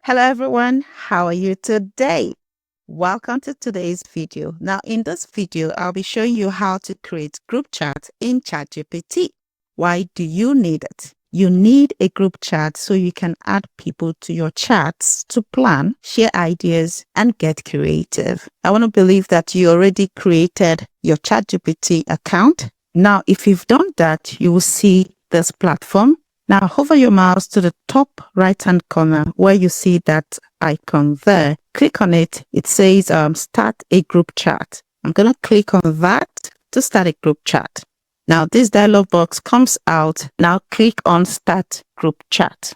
Hello everyone, how are you today? Welcome to today's video. Now in this video, I'll be showing you how to create group chat in ChatGPT. Why do you need it? You need a group chat so you can add people to your chats to plan, share ideas, and get creative. I want to believe that you already created your ChatGPT account. Now, if you've done that, you will see this platform. Now, hover your mouse to the top right-hand corner where you see that icon there. Click on it. It says start a group chat. I'm going to click on that to start a group chat. Now, this dialog box comes out. Now, click on start group chat.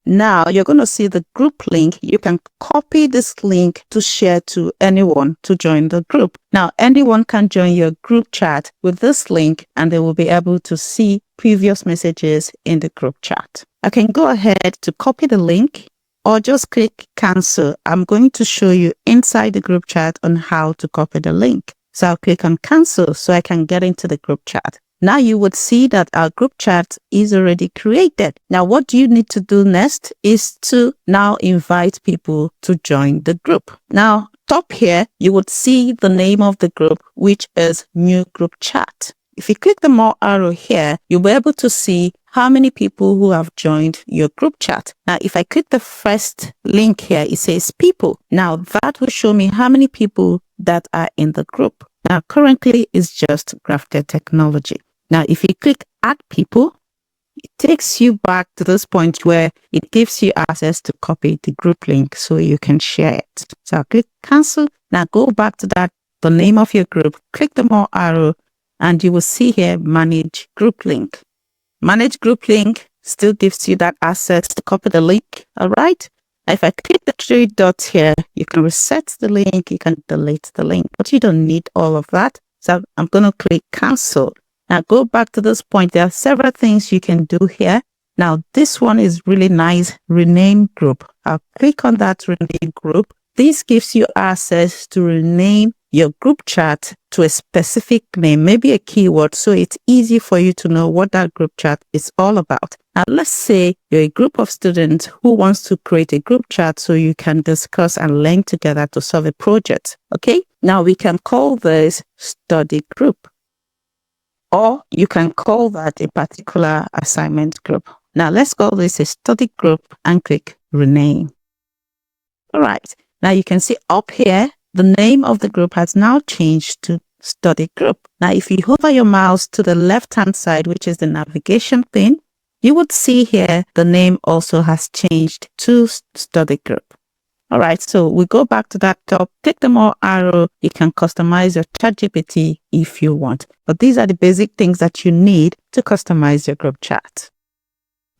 Now, you're going to see the group link. You can copy this link to share to anyone to join the group. Now, anyone can join your group chat with this link and they will be able to see previous messages in the group chat. I can go ahead to copy the link or just click cancel. I'm going to show you inside the group chat on how to copy the link. So I'll click on cancel so I can get into the group chat. Now you would see that our group chat is already created. Now what you need to do next is to now invite people to join the group. Now top here, you would see the name of the group, which is new group chat. If you click the more arrow here, you'll be able to see how many people who have joined your group chat. Now, if I click the first link here, it says people. Now that will show me how many people that are in the group. Now currently it's just Grafted Technology. Now, if you click add people, it takes you back to this point where it gives you access to copy the group link so you can share it. So I'll click cancel. Now go back to that, the name of your group, click the more arrow, and you will see here manage group link. Manage group link still gives you that access to copy the link. All right. If I click the three dots here, you can reset the link, you can delete the link, but you don't need all of that. So I'm going to click cancel. Now go back to this point. There are several things you can do here. Now this one is really nice. Rename group. I'll click on that rename group. This gives you access to rename your group chat to a specific name, maybe a keyword, so it's easy for you to know what that group chat is all about. Now let's say you're a group of students who wants to create a group chat so you can discuss and learn together to solve a project. Okay, now we can call this study group. Or you can call that a particular assignment group. Now let's call this a study group and click rename. All right. Now you can see up here, the name of the group has now changed to study group. Now, if you hover your mouse to the left-hand side, which is the navigation thing, you would see here the name also has changed to study group. All right, so we go back to that top, click the more arrow, you can customize your ChatGPT if you want. But these are the basic things that you need to customize your group chat.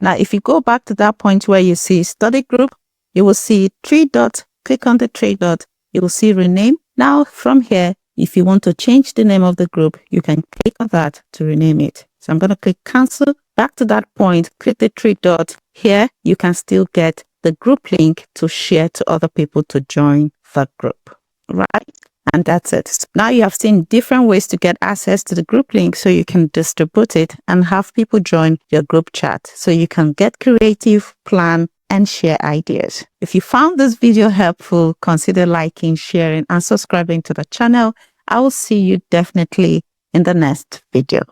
Now, if you go back to that point where you see study group, you will see three dots, click on the three dots, you will see rename. Now, from here, if you want to change the name of the group, you can click on that to rename it. So I'm going to click cancel. Back to that point, click the three dots. Here, you can still get the group link to share to other people to join the group, right? And that's it. Now you have seen different ways to get access to the group link so you can distribute it and have people join your group chat so you can get creative, plan, and share ideas. If you found this video helpful, consider liking, sharing, and subscribing to the channel. I will see you definitely in the next video.